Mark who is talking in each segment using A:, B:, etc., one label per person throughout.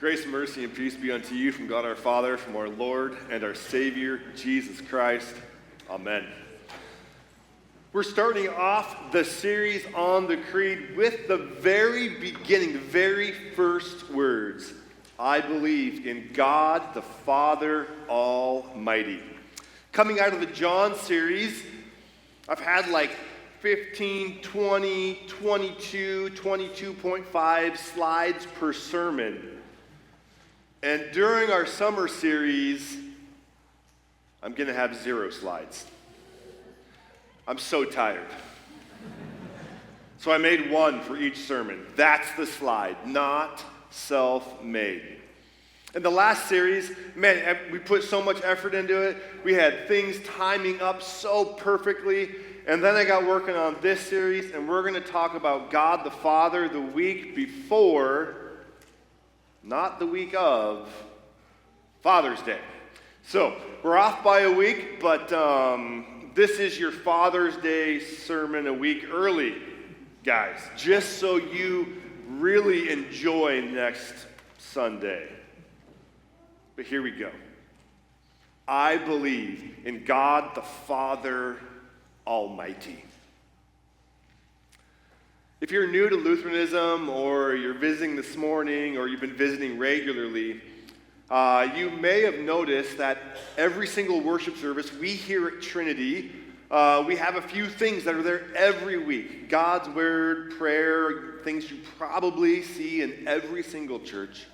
A: Grace, mercy, and peace be unto you from God our Father, from our Lord and our Savior, Jesus Christ. Amen. We're starting off the series on the Creed with the very beginning, the very first words. I believe in God the Father Almighty. Coming out of the John series, I've had like 15, 20, 22, 22.5 slides per sermon. And during our summer series, I'm going to have 0 slides. I'm so tired. So I made one for each sermon. That's the slide, not self-made. In the last series, man, we put so much effort into it. We had things timing up so perfectly. And then I got working on this series, and we're going to talk about God the Father the week before, not the week of, Father's Day. So, we're off by a week, but this is your Father's Day sermon a week early, guys, just so you really enjoy next Sunday. But here we go. I believe in God the Father Almighty. If you're new to Lutheranism, or you're visiting this morning, or you've been visiting regularly, you may have noticed that every single worship service we here at Trinity, we have a few things that are there every week. God's Word, prayer, things you probably see in every single church.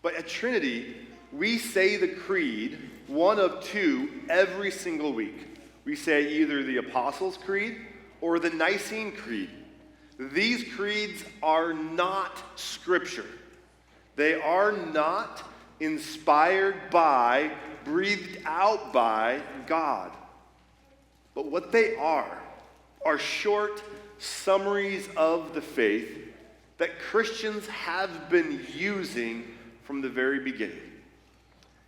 A: But at Trinity, we say the Creed, one of two, every single week. We say either the Apostles' Creed or the Nicene Creed. These creeds are not Scripture. They are not inspired by, breathed out by God. But what they are short summaries of the faith that Christians have been using from the very beginning.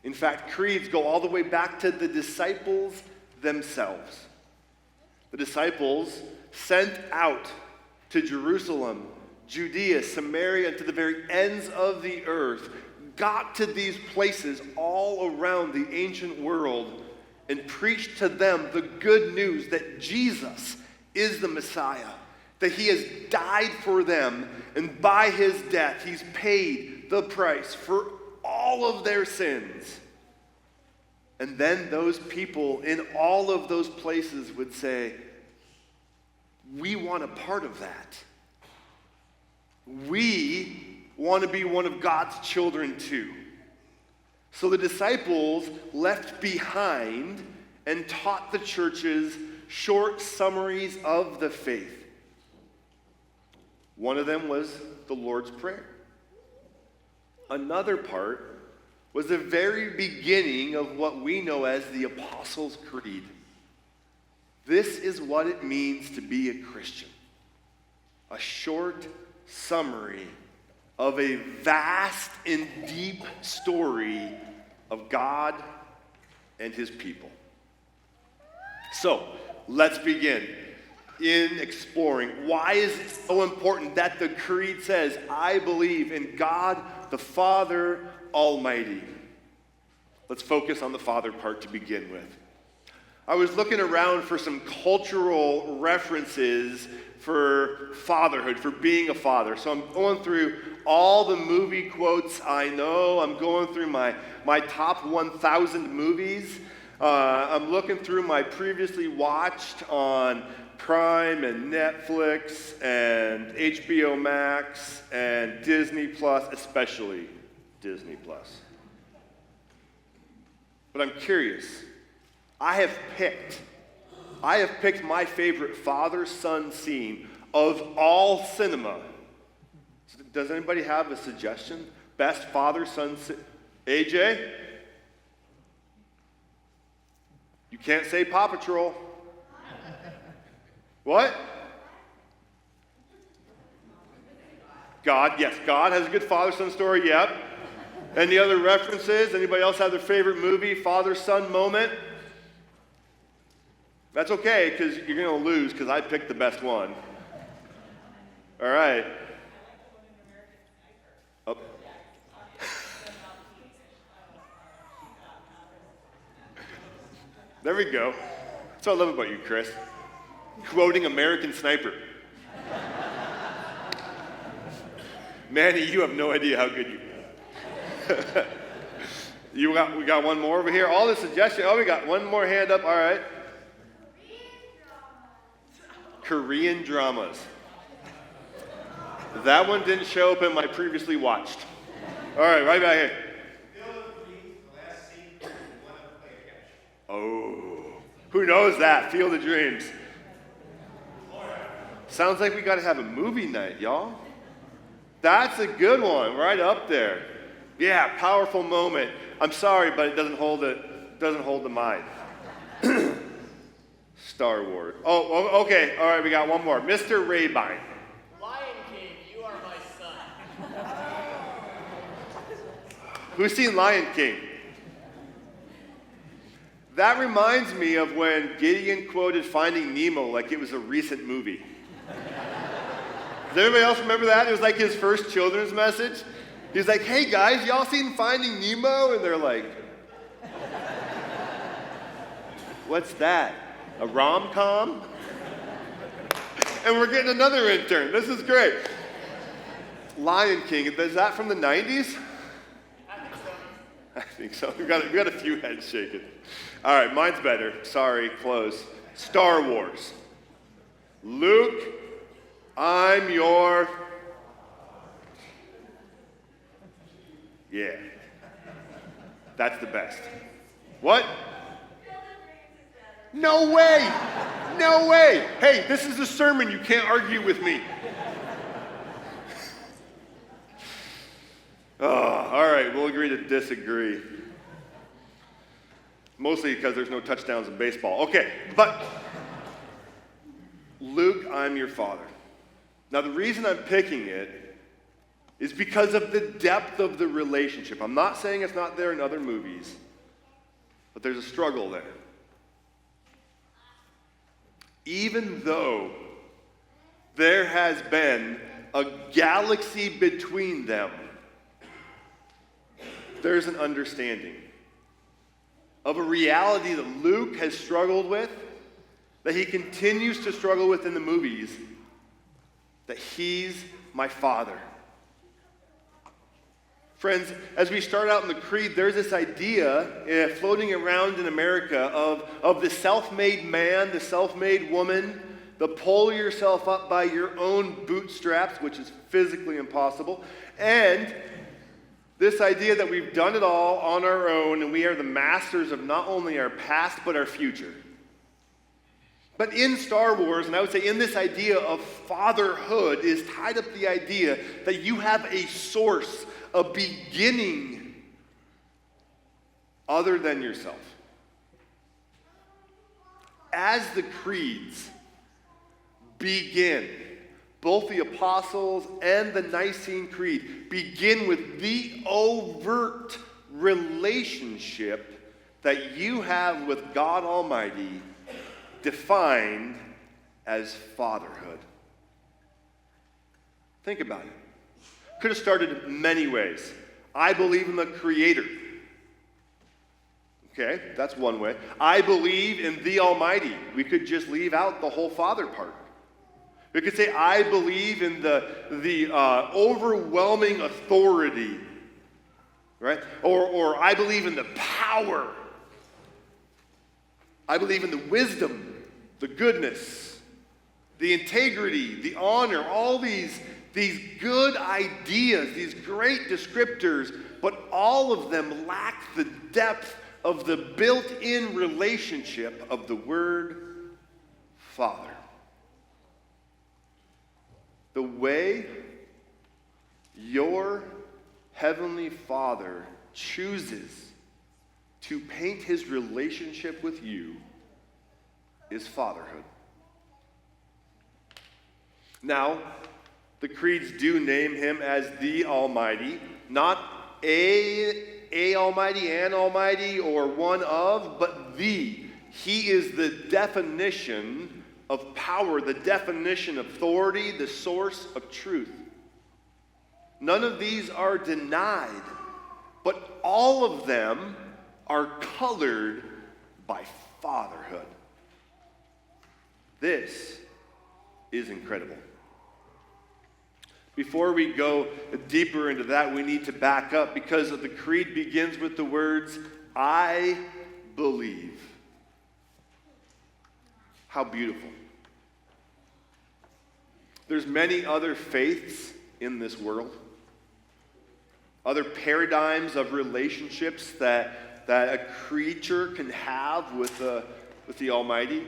A: In fact, creeds go all the way back to the disciples themselves. The disciples sent out to Jerusalem, Judea, Samaria, and to the very ends of the earth, got to these places all around the ancient world and preached to them the good news that Jesus is the Messiah, that he has died for them, and by his death, he's paid the price for all of their sins. And then those people in all of those places would say, we want a part of that. We want to be one of God's children too. So the disciples left behind and taught the churches short summaries of the faith. One of them was the Lord's Prayer. Another part was the very beginning of what we know as the Apostles' Creed. This is what it means to be a Christian. A short summary of a vast and deep story of God and his people. So, let's begin in exploring why is it so important that the Creed says, I believe in God the Father Almighty. Let's focus on the Father part to begin with. I was looking around for some cultural references for fatherhood, for being a father. So I'm going through all the movie quotes I know. I'm going through my top 1,000 movies. I'm looking through my previously watched on Prime and Netflix and HBO Max and Disney Plus, especially Disney Plus. But I'm curious. I have picked my favorite father-son scene of all cinema. Does anybody have a suggestion? Best father-son scene? AJ? You can't say Paw Patrol. What? God, yes, God has a good father-son story, yep. Any other references? Anybody else have their favorite movie, father-son moment? That's okay, because you're going to lose, because I picked the best one. All right. Oh. There we go. That's what I love about you, Chris. Quoting American Sniper. Manny, you have no idea how good you we got one more over here. All the suggestions. Oh, we got one more hand up. All right. Korean dramas. That one didn't show up in my previously watched. All right back here. Oh, who knows that? Field of Dreams. Sounds like we got to have a movie night, y'all. That's a good one, right up there. Yeah, powerful moment. I'm sorry, but it doesn't hold the mind. Star Wars. Oh, okay. All right, we got one more. Mr. Rabine.
B: Lion King, you are my son.
A: Who's seen Lion King? That reminds me of when Gideon quoted Finding Nemo like it was a recent movie. Does anybody else remember that? It was like his first children's message. He was like, hey guys, y'all seen Finding Nemo? And they're like, what's that? A rom-com? And we're getting another intern. This is great. Lion King, is that from the 90s? I think so. We got a few heads shaking. All right, mine's better. Sorry, close. Star Wars. Luke, I'm your... Yeah. That's the best. What? No way! No way! Hey, this is a sermon. You can't argue with me. Oh, all right, we'll agree to disagree. Mostly because there's no touchdowns in baseball. Okay, but Luke, I'm your father. Now, the reason I'm picking it is because of the depth of the relationship. I'm not saying it's not there in other movies, but there's a struggle there. Even though there has been a galaxy between them, there's an understanding of a reality that Luke has struggled with, that he continues to struggle with in the movies, that he's my father. Friends, as we start out in the creed, there's this idea floating around in America of the self-made man, the self-made woman, the pull yourself up by your own bootstraps, which is physically impossible, and this idea that we've done it all on our own and we are the masters of not only our past but our future. But in Star Wars, and I would say in this idea of fatherhood, is tied up the idea that you have a source, a beginning other than yourself. As the creeds begin, both the Apostles and the Nicene Creed begin with the overt relationship that you have with God Almighty, defined as fatherhood. Think about it. Could have started many ways. I believe in the Creator. Okay, that's one way. I believe in the Almighty. We could just leave out the whole Father part. We could say, I believe in the overwhelming authority, right? Or I believe in the power. I believe in the wisdom, the goodness, the integrity, the honor, all these good ideas, these great descriptors, but all of them lack the depth of the built-in relationship of the word Father. The way your Heavenly Father chooses to paint his relationship with you is fatherhood. Now, the creeds do name him as the Almighty, not a Almighty, an Almighty, or one of, but the. He is the definition of power, the definition of authority, the source of truth. None of these are denied, but all of them are colored by fatherhood. This is incredible. Before we go deeper into that, we need to back up because the creed begins with the words, I believe. How beautiful. There's many other faiths in this world, other paradigms of relationships that a creature can have with the Almighty.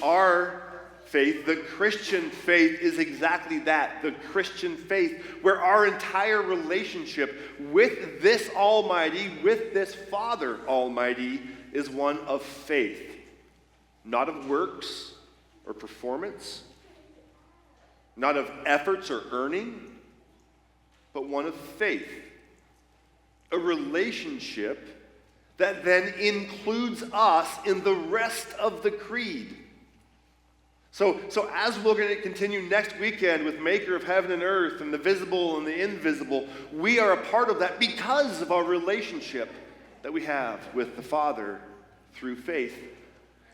A: Our faith, the Christian faith, is exactly that, the Christian faith, where our entire relationship with this Almighty, with this Father Almighty, is one of faith, not of works or performance, not of efforts or earning, but one of faith. A relationship that then includes us in the rest of the creed. So as we're going to continue next weekend with Maker of Heaven and Earth and the visible and the invisible, we are a part of that because of our relationship that we have with the Father through faith.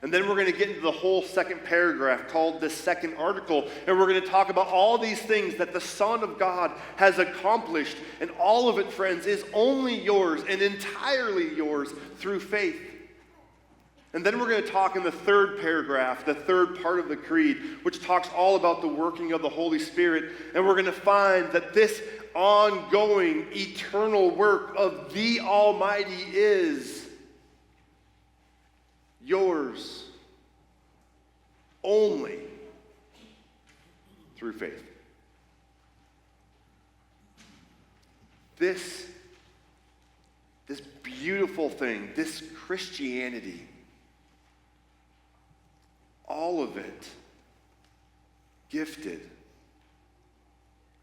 A: And then we're going to get into the whole second paragraph called the second article, and we're going to talk about all these things that the Son of God has accomplished, and all of it, friends, is only yours and entirely yours through faith. And then we're going to talk in the third paragraph, the third part of the creed, which talks all about the working of the Holy Spirit, and we're going to find that this ongoing, eternal work of the Almighty is yours only through faith. This beautiful thing, this Christianity, all of it gifted,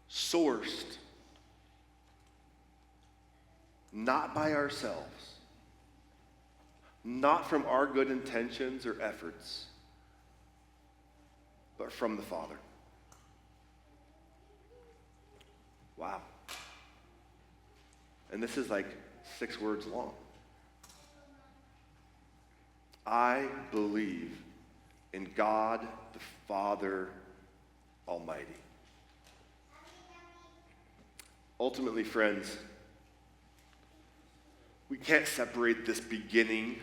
A: sourced, not by ourselves, not from our good intentions or efforts, but from the Father. Wow. And this is like 6 words long. I believe in God the Father Almighty. Ultimately, friends, we can't separate this beginning,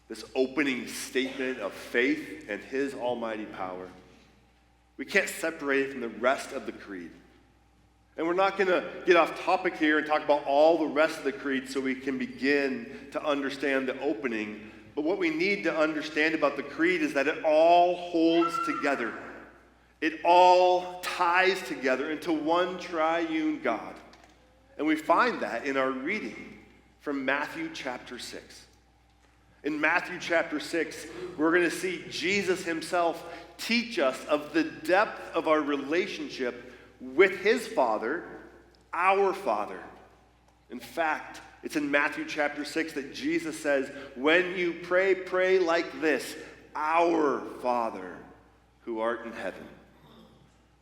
A: this opening statement of faith and His almighty power. We can't separate it from the rest of the creed. And we're not going to get off topic here and talk about all the rest of the creed so we can begin to understand the opening. But what we need to understand about the creed is that it all holds together. It all ties together into one triune God. And we find that in our reading from Matthew chapter 6. In Matthew chapter 6, we're going to see Jesus himself teach us of the depth of our relationship with his Father, our Father. In fact, it's in Matthew chapter 6 that Jesus says, when you pray, pray like this, our Father who art in heaven.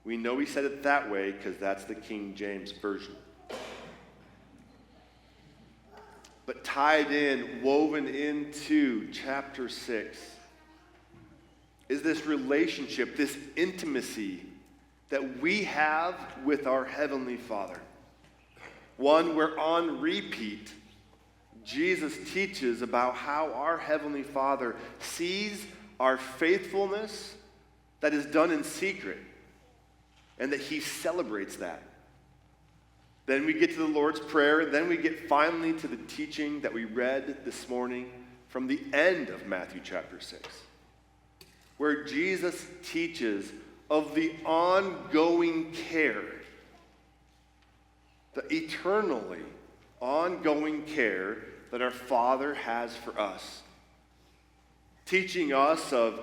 A: We know he said it that way because that's the King James Version. But tied in, woven into chapter 6, is this relationship, this intimacy that we have with our Heavenly Father. One where on repeat, Jesus teaches about how our Heavenly Father sees our faithfulness that is done in secret, and that he celebrates that. Then we get to the Lord's Prayer, and then we get finally to the teaching that we read this morning from the end of Matthew chapter 6, where Jesus teaches of the ongoing care, the eternally ongoing care that our Father has for us, teaching us of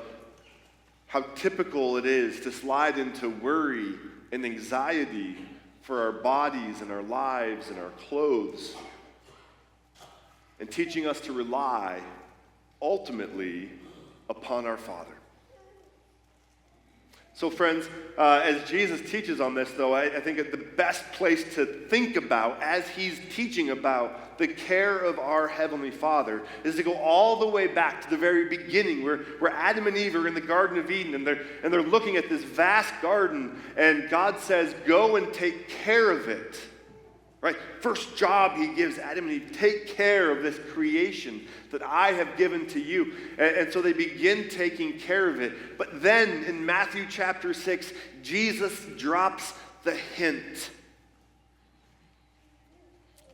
A: how typical it is to slide into worry and anxiety for our bodies and our lives and our clothes, and teaching us to rely ultimately upon our Father. So friends, as Jesus teaches on this, though, I think the best place to think about as he's teaching about the care of our Heavenly Father is to go all the way back to the very beginning where Adam and Eve are in the Garden of Eden and they're looking at this vast garden, and God says, go and take care of it. Right? First job he gives Adam and Eve, take care of this creation that I have given to you. And so they begin taking care of it. But then in Matthew chapter 6, Jesus drops the hint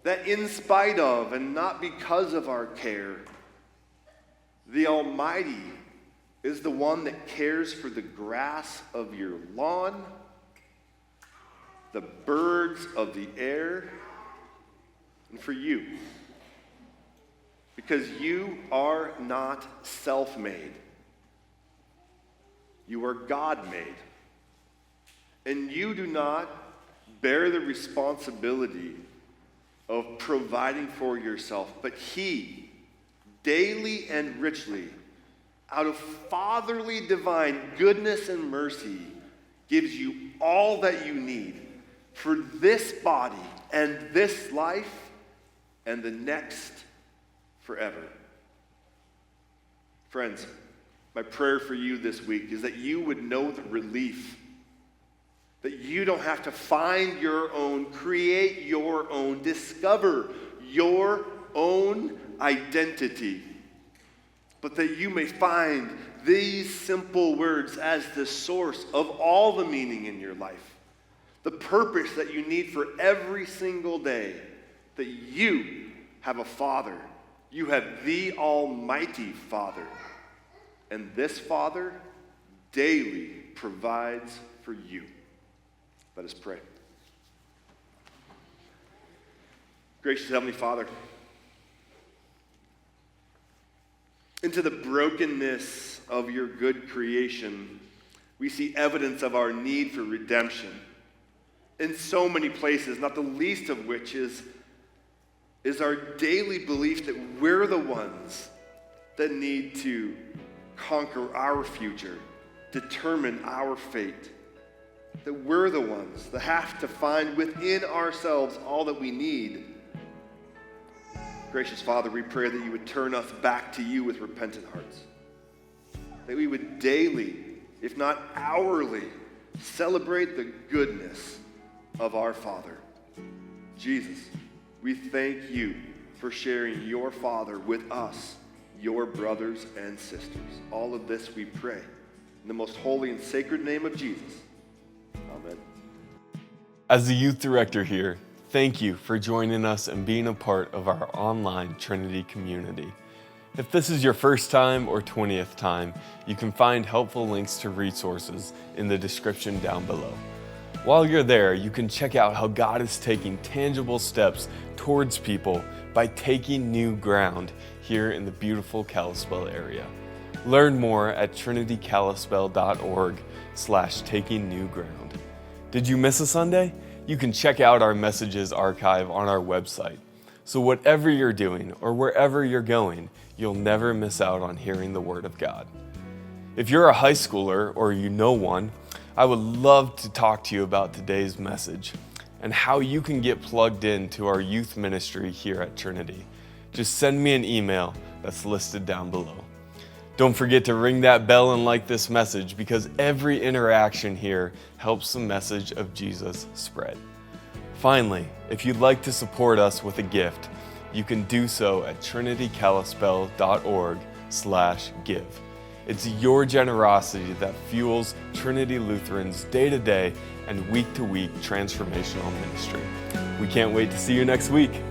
A: that in spite of and not because of our care, the Almighty is the one that cares for the grass of your lawn, the birds of the air, and for you. Because you are not self-made. You are God-made. And you do not bear the responsibility of providing for yourself, but He, daily and richly, out of fatherly divine goodness and mercy, gives you all that you need for this body and this life and the next forever. Friends, my prayer for you this week is that you would know the relief that you don't have to find your own, create your own, discover your own identity, but that you may find these simple words as the source of all the meaning in your life, the purpose that you need for every single day, that you have a Father. You have the Almighty Father. And this Father daily provides for you. Let us pray. Gracious Heavenly Father, into the brokenness of your good creation, we see evidence of our need for redemption in so many places, not the least of which is our daily belief that we're the ones that need to conquer our future, determine our fate, that we're the ones that have to find within ourselves all that we need. Gracious Father, we pray that you would turn us back to you with repentant hearts, that we would daily, if not hourly, celebrate the goodness of our Father. Jesus, we thank you for sharing your Father with us, your brothers and sisters. All of this we pray in the most holy and sacred name of Jesus. Amen.
C: As the youth director here, thank you for joining us and being a part of our online Trinity community. If this is your first time or 20th time, you can find helpful links to resources in the description down below. While you're there, you can check out how God is taking tangible steps towards people by taking new ground here in the beautiful Kalispell area. Learn more at trinitykalispell.org/takingnewground. Did you miss a Sunday? You can check out our messages archive on our website. So whatever you're doing or wherever you're going, you'll never miss out on hearing the Word of God. If you're a high schooler or you know one, I would love to talk to you about today's message and how you can get plugged into our youth ministry here at Trinity. Just send me an email that's listed down below. Don't forget to ring that bell and like this message, because every interaction here helps the message of Jesus spread. Finally, if you'd like to support us with a gift, you can do so at trinitykalispell.org/give. It's your generosity that fuels Trinity Lutheran's day-to-day and week-to-week transformational ministry. We can't wait to see you next week.